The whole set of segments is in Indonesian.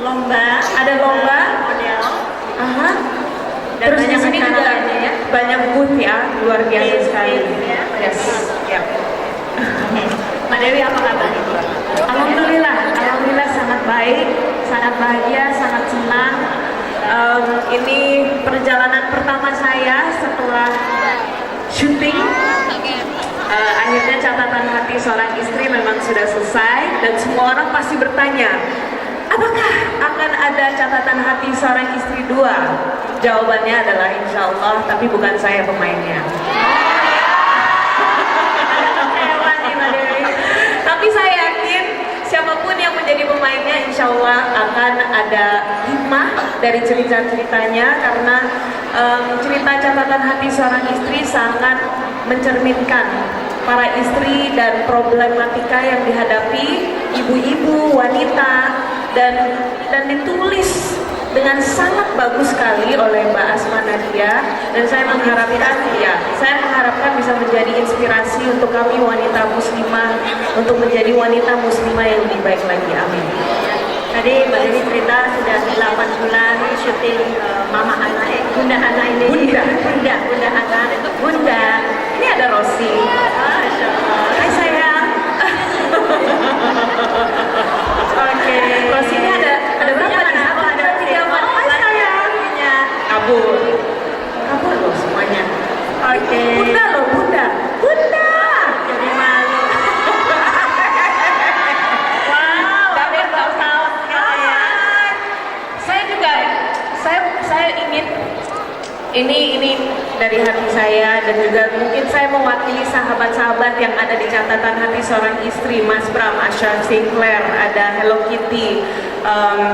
lomba, ada lomba, model, aha. dan Terus di banyak sini acara juga lainnya ya. banyak booth ya, luar biasa sekali. Ya. Yes, ya. Mbak Dewi apa kabar? Alhamdulillah, alhamdulillah sangat baik, sangat bahagia, sangat senang. Ini perjalanan pertama saya setelah syuting. Akhirnya catatan hati seorang istri memang sudah selesai dan semua orang pasti bertanya, apakah akan ada catatan hati seorang istri 2? Jawabannya adalah insya Allah, tapi bukan saya pemainnya. Tapi saya yakin siapapun yang menjadi pemainnya insya Allah akan ada hikmah dari cerita-ceritanya, karena cerita catatan hati seorang istri sangat mencerminkan para istri dan problematika yang dihadapi ibu-ibu, wanita, dan ditulis dengan sangat bagus sekali oleh Mbak Asma Nadia, dan saya mengharapkan bisa menjadi inspirasi untuk kami wanita muslimah untuk menjadi wanita muslimah yang lebih baik lagi. Amin. Tadi Mbak Dewi cerita sudah 8 bulan syuting Mama Anak, Bunda Anak ini. Bunda Anak itu Bunda. Ini ada Rosi. Masya Allah. Hai sayang. Oke. Rosi ini ada berapa nih? Ada 3 Hai sayang. Kabur loh semuanya. Oke. Bunda loh, Bunda. Jadi malu. Wow, Dapat ada saus ya. Saya juga, saya ingin ini dari hati saya, dan juga mungkin saya mewakili sahabat-sahabat yang ada di catatan hati seorang istri, Mas Bram, Asha Sinclair, ada Hello Kitty,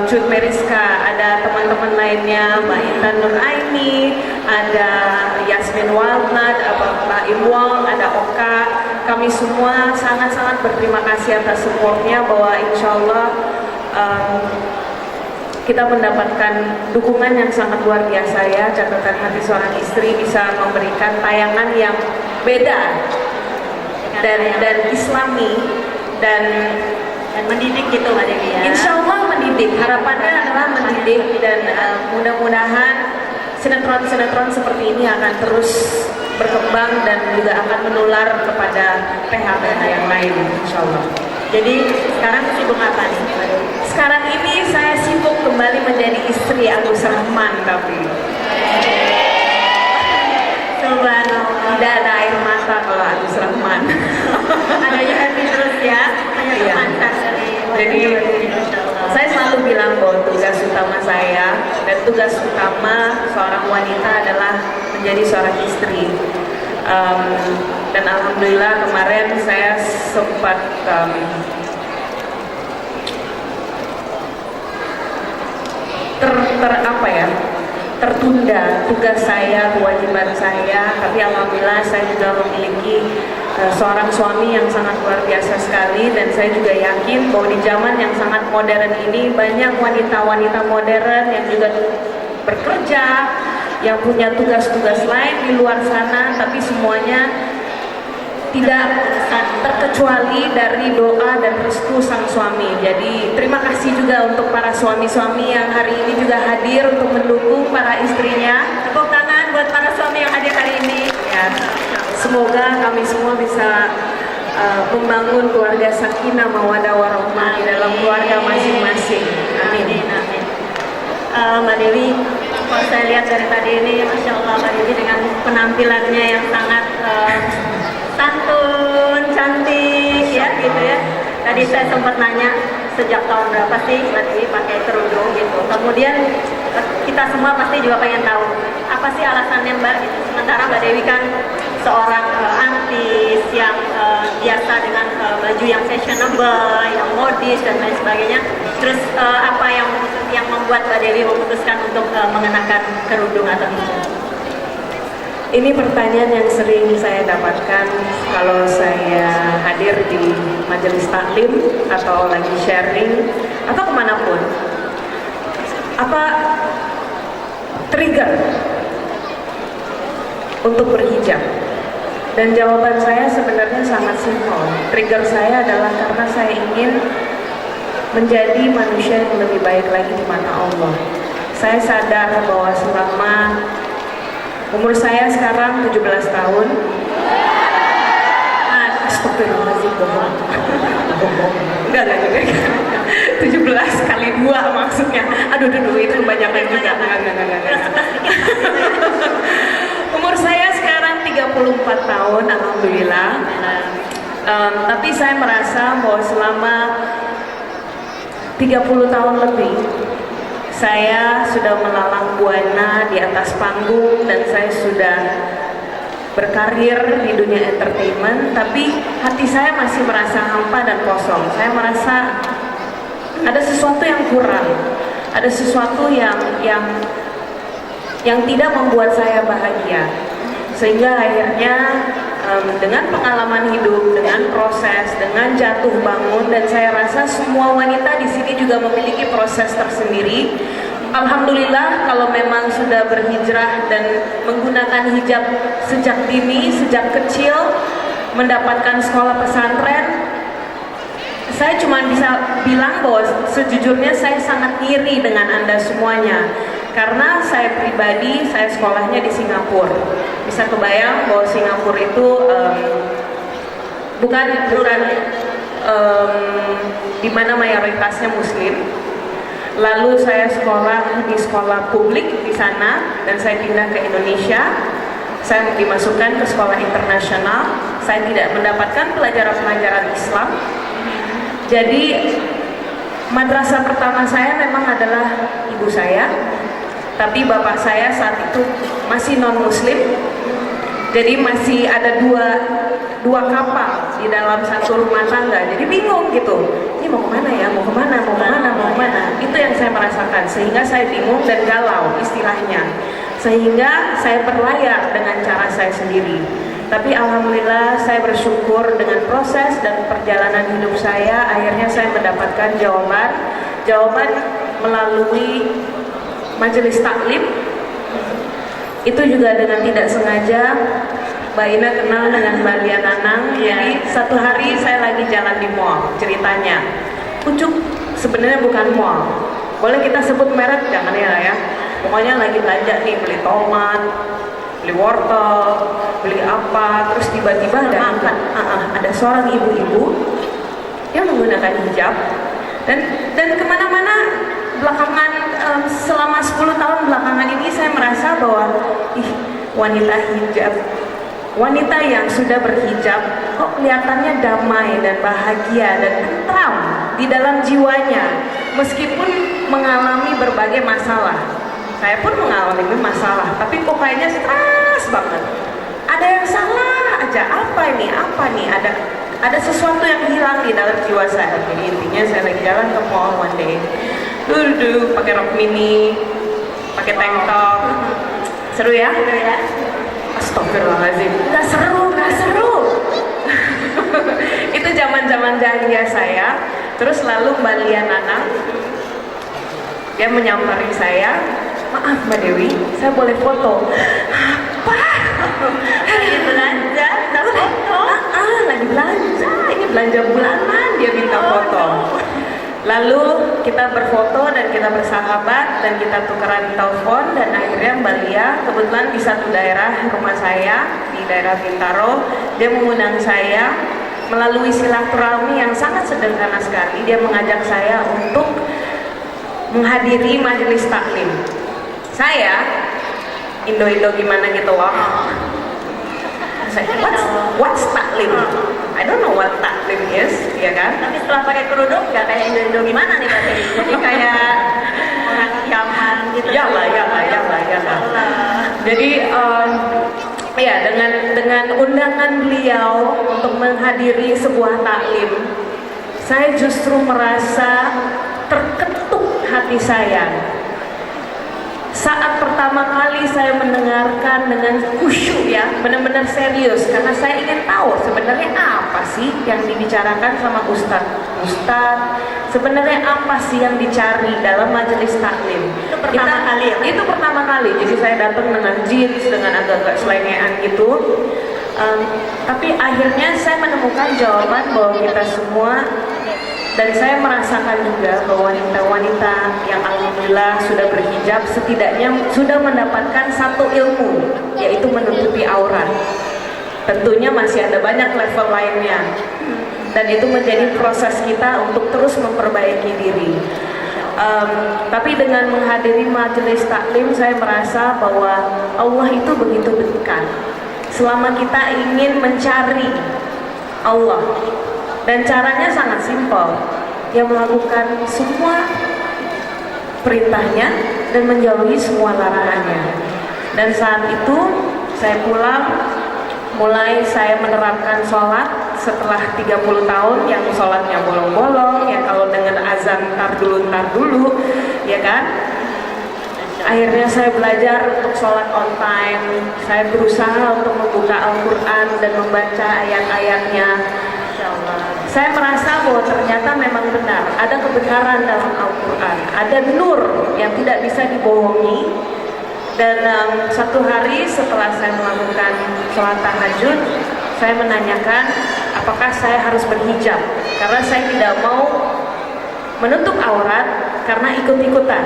Cut Meriska, ada teman-teman lainnya, Mbak Intan Nuraini, ada Yasmin Waldnat, Mbak Imwong, ada Oka. Kami semua sangat-sangat berterima kasih atas supportnya, bahwa insya Allah kita mendapatkan dukungan yang sangat luar biasa ya. Catatan hati seorang istri bisa memberikan tayangan yang beda dan islami dan mendidik gitu Mbak Dewi ya. insya Allah mendidik. Harapannya adalah mendidik, dan mudah-mudahan sinetron-sinetron seperti ini akan terus berkembang dan juga akan menular kepada PH-PH yang lain insya Allah. Jadi sekarang sibuk apa nih Mbak Dewi? Sekarang ini saya sibuk kembali menjadi istri Agus Rahman, tapi Subhanallah. tidak ada air mata kalau Agus Rahman. Adanya happy terus ya. Hanya Iya. mantan dari Jadi Masya Allah. saya selalu bilang bahwa tugas utama saya dan tugas utama seorang wanita adalah menjadi seorang istri. Dan alhamdulillah kemarin saya sempat tertunda tugas saya, kewajiban saya, tapi alhamdulillah saya juga memiliki seorang suami yang sangat luar biasa sekali, dan saya juga yakin bahwa di zaman yang sangat modern ini banyak wanita-wanita modern yang juga bekerja, yang punya tugas-tugas lain di luar sana, tapi semuanya tidak terkecuali dari doa dan restu sang suami. Jadi terima kasih juga untuk para suami-suami yang hari ini juga hadir untuk mendukung para istrinya. Tepuk tangan buat para suami yang hadir hari ini. Ya, semoga kami semua bisa membangun keluarga sakinah mawaddah warahmah di dalam keluarga masing-masing. Amin. Amin. Mbak Dewi, kalau saya lihat dari tadi ini, Masya Allah Mbak Dewi dengan penampilannya yang sangat santun, cantik, ya gitu ya. Tadi saya sempat nanya sejak tahun berapa sih Mbak Dewi pakai kerudung gitu. Kemudian kita semua pasti juga pengen tahu apa sih alasannya Mbak gitu. Sementara Mbak Dewi kan seorang artis yang biasa dengan baju yang fashionable, yang modis dan lain sebagainya. Terus apa yang membuat Mbak Dewi memutuskan untuk mengenakan kerudung atau hijab? Ini pertanyaan yang sering saya dapatkan kalau saya hadir di majelis taklim atau lagi sharing atau kemanapun. Apa trigger untuk berhijab? Dan jawaban saya sebenarnya sangat simpel. Trigger saya adalah karena saya ingin menjadi manusia yang lebih baik lagi di mata Allah. Saya sadar bahwa selama umur saya sekarang 17 tahun. Astagfirullahaladzim, bohong. Enggak juga. 17 kali 2 maksudnya. Aduh, itu kebanyakan juga. Enggak. Umur saya sekarang 34 tahun, alhamdulillah. Tapi saya merasa bahwa selama 30 tahun lebih saya sudah melalang buana di atas panggung dan saya sudah berkarir di dunia entertainment, tapi hati saya masih merasa hampa dan kosong. Saya merasa ada sesuatu yang kurang, ada sesuatu yang tidak membuat saya bahagia. Sehingga akhirnya dengan pengalaman hidup, dengan proses, dengan jatuh bangun, dan saya rasa semua wanita di sini juga memiliki proses tersendiri. Alhamdulillah kalau memang sudah berhijrah dan menggunakan hijab sejak dini, sejak kecil, mendapatkan sekolah pesantren, saya cuma bisa bilang bahwa sejujurnya saya sangat iri dengan Anda semuanya. Karena saya pribadi, saya sekolahnya di Singapura. Bisa kebayang bahwa Singapura itu bukan di mana mayoritasnya Muslim. Lalu saya sekolah di sekolah publik di sana dan saya pindah ke Indonesia. Saya dimasukkan ke sekolah internasional. Saya tidak mendapatkan pelajaran-pelajaran Islam. Jadi madrasah pertama saya memang adalah ibu saya. Tapi bapak saya saat itu masih non-Muslim. Jadi masih ada dua kapal di dalam satu rumah tangga. Jadi bingung gitu. Ini mau kemana ya? Mau kemana? Itu yang saya merasakan. Sehingga saya bingung dan galau istilahnya. Sehingga saya berlayar dengan cara saya sendiri. Tapi alhamdulillah saya bersyukur dengan proses dan perjalanan hidup saya. Akhirnya saya mendapatkan jawaban melalui majelis taklim. Itu juga dengan tidak sengaja Mbak Ina kenal dengan Mbak Lia Nanang. Jadi satu hari saya lagi jalan di mall, ceritanya Ucup sebenarnya bukan mall, boleh kita sebut merek jangan ya. Pokoknya lagi belanja nih, beli tomat, beli wortel, beli apa, terus tiba-tiba ada seorang ibu-ibu yang menggunakan hijab dan kemana-mana belakangan selama 10 tahun belakangan ini saya merasa bahwa wanita yang sudah berhijab kok kelihatannya damai dan bahagia dan tentram di dalam jiwanya meskipun mengalami berbagai masalah. Saya pun mengalami masalah, tapi kok kayaknya stres banget. Ada yang salah aja, apa nih? Ada sesuatu yang hilang di dalam jiwa saya. Jadi intinya saya lagi jalan ke mall one day, duduk pakai rok mini, pakai tank top, seru ya? Astagfirullahaladzim, nggak seru. Itu zaman jahiliyah saya. Terus lalu Mbak Lia Nanang, dia menyamperin saya, maaf Mbak Dewi, saya boleh foto? Apa? Lagi belanja, minta foto. Lagi belanja, ini belanja bulanan, dia minta foto. Lalu kita berfoto dan kita bersahabat dan kita tukeran telepon dan akhirnya Mbak Lia kebetulan di satu daerah rumah saya di daerah Bintaro, dia mengundang saya melalui silaturahmi yang sangat sederhana sekali. Dia mengajak saya untuk menghadiri majelis taklim. Saya Indo gimana gitu loh. What's taklim? I don't know what taklim is, ya kan? Tapi setelah pakai kerudung nggak kayak Indo gimana nih Mbak Dewi? Jadi kayak orang Yaman gitu. Ya lah. Jadi ya dengan undangan beliau untuk menghadiri sebuah taklim, saya justru merasa terketuk hati saya. Saat pertama kali saya mendengarkan dengan khusyuk ya, benar-benar serius karena saya ingin tahu sebenarnya apa sih yang dibicarakan sama Ustadz, sebenarnya apa sih yang dicari dalam majelis taklim. Itu pertama kali ya? Itu pertama kali, jadi saya datang dengan jeans, dengan agak-agak selengean gitu. Tapi akhirnya saya menemukan jawaban bahwa kita semua Dan saya merasakan juga bahwa wanita-wanita yang alhamdulillah sudah berhijab setidaknya sudah mendapatkan satu ilmu, yaitu menutupi aurat. Tentunya masih ada banyak level lainnya, dan itu menjadi proses kita untuk terus memperbaiki diri. Tapi dengan menghadiri majelis taklim, saya merasa bahwa Allah itu begitu dekat. Selama kita ingin mencari Allah, dan caranya sangat simpel, dia melakukan semua perintahnya dan menjauhi semua larangannya. Dan saat itu saya pulang, mulai saya menerapkan sholat setelah 30 tahun yang sholatnya bolong-bolong, yang kalau dengan azan tar dulu, ya kan? Akhirnya saya belajar untuk sholat on time. Saya berusaha untuk membuka Al-Quran dan membaca ayat-ayatnya. Saya merasa bahwa ternyata memang benar, ada kebenaran dalam Al-Quran, ada nur yang tidak bisa dibohongi. Dan satu hari setelah saya melakukan sholat tahajud, saya menanyakan apakah saya harus berhijab, karena saya tidak mau menutup aurat karena ikut-ikutan.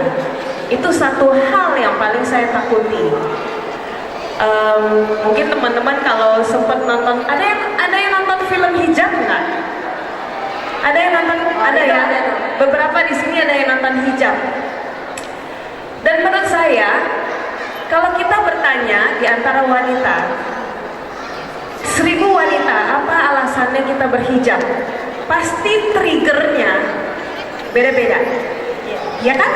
Itu satu hal yang paling saya takuti. Mungkin teman-teman kalau sempat nonton, ada yang nonton film hijab nggak? Ada yang nonton? Ada ya? Beberapa di sini ada yang nonton hijab. Dan menurut saya, kalau kita bertanya di antara wanita, 1000 wanita, apa alasannya kita berhijab? Pasti triggernya beda-beda, ya kan?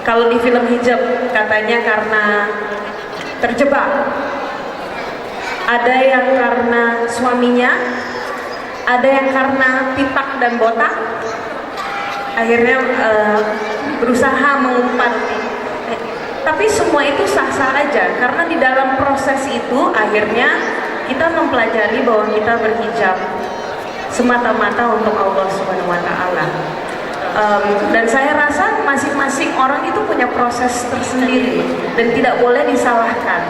Kalau di film hijab katanya karena terjebak, ada yang karena suaminya, ada yang karena pitak dan botak, akhirnya berusaha mengumpat. Tapi semua itu sah-sah aja, karena di dalam proses itu akhirnya kita mempelajari bahwa kita berhijab semata-mata untuk Allah Subhanahu wa Ta'ala. Dan saya rasa masing-masing orang itu punya proses tersendiri dan tidak boleh disalahkan.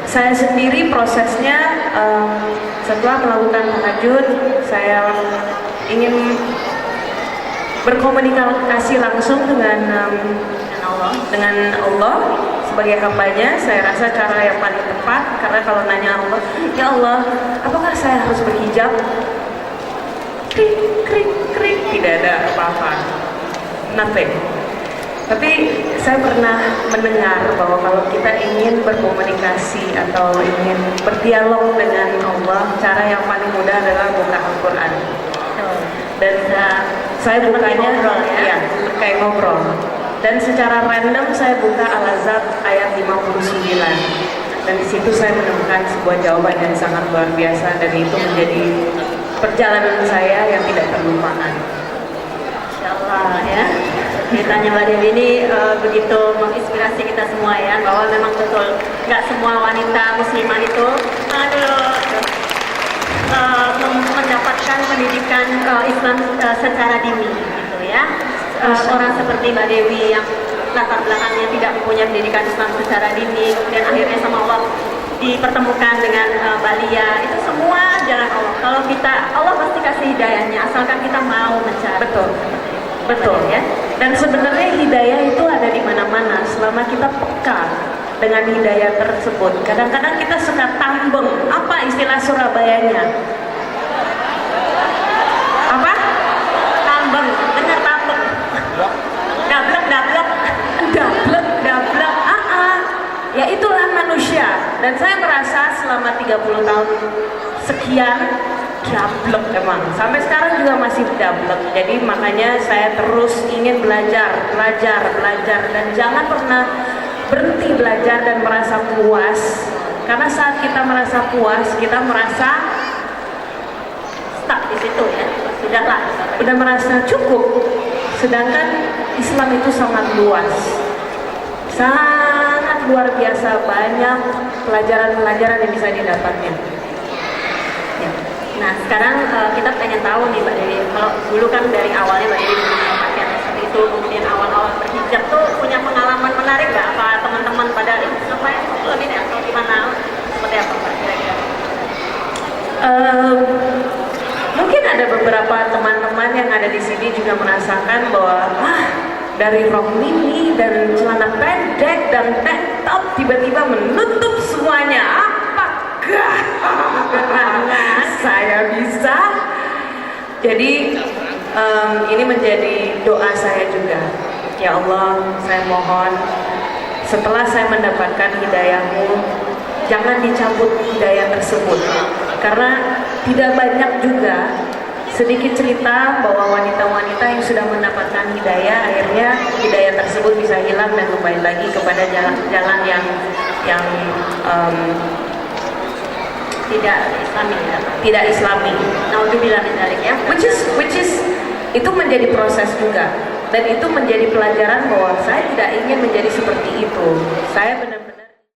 Saya sendiri prosesnya setelah melakukan tahajud, saya ingin berkomunikasi langsung dengan Allah sebagai hambanya. Saya rasa cara yang paling tepat, karena kalau nanya Allah, ya Allah, apakah saya harus berhijab? Krik, krik, krik, tidak ada apa-apa, nothing. Tapi saya pernah mendengar bahwa kalau kita ingin berkomunikasi atau ingin berdialog dengan Allah, cara yang paling mudah adalah buka Al-Quran. Dan saya bukanya ya, kayak ngobrol. Dan secara random saya buka Al-Ahzab ayat 59. Dan di situ saya menemukan sebuah jawaban yang sangat luar biasa, dan itu menjadi perjalanan saya yang tidak terlupakan. Insyaallah ya. Ceritanya Mbak Dewi ini begitu menginspirasi kita semua ya, bahwa memang betul nggak semua wanita muslimah itu mendapatkan pendidikan Islam secara dini gitu ya. Orang seperti Mbak Dewi yang latar belakangnya tidak mempunyai pendidikan Islam secara dini, kemudian akhirnya sama Allah dipertemukan dengan Mbak Lia, itu semua jalan Allah. Kalau kita, Allah pasti kasih hidayahnya asalkan kita mau mencari. Betul ya. Dan sebenarnya hidayah itu ada di mana-mana selama kita peka dengan hidayah tersebut. Kadang-kadang kita suka tambeng. Apa istilah Surabayanya? Apa? Tambeng, dengar tambeng. Dablek. Ya itulah manusia. Dan saya merasa selama 30 tahun sekian dablek emang. Sampai sekarang juga masih dablek. Jadi makanya saya terus ingin belajar. Dan jangan pernah berhenti belajar dan merasa puas. Karena saat kita merasa puas, kita merasa stuck di situ ya. Sudahlah. udah merasa cukup. Sedangkan Islam itu sangat luas, sangat luar biasa, banyak pelajaran-pelajaran yang bisa didapatnya. Ya. Nah sekarang kita pengen tahu nih Mbak Dewi, kalau dulu kan dari awalnya Mbak Dewi punya pakaian seperti itu, kemudian awal-awal berhijab tuh punya pengalaman menarik nggak? Apa teman-teman pada ngapain lebih deh atau gimana? Seperti apa Mbak kira-kira? Mungkin ada beberapa teman-teman yang ada di sini juga merasakan bahwa dari rok mini dan celana pendek dan tank top tiba-tiba menutup semuanya. Apakah saya bisa? Jadi ini menjadi doa saya juga. Ya Allah, saya mohon setelah saya mendapatkan hidayah-Mu, jangan dicabut hidayah tersebut. Karena tidak banyak juga sedikit cerita bahwa wanita-wanita yang sudah mendapatkan hidayah, akhirnya hidayah tersebut bisa hilang dan kembali lagi kepada jalan yang tidak Islami ya. tidak Islami. Naudzubillah min dzalik ya. Which is itu menjadi proses juga, dan itu menjadi pelajaran bahwa saya tidak ingin menjadi seperti itu. Saya benar-benar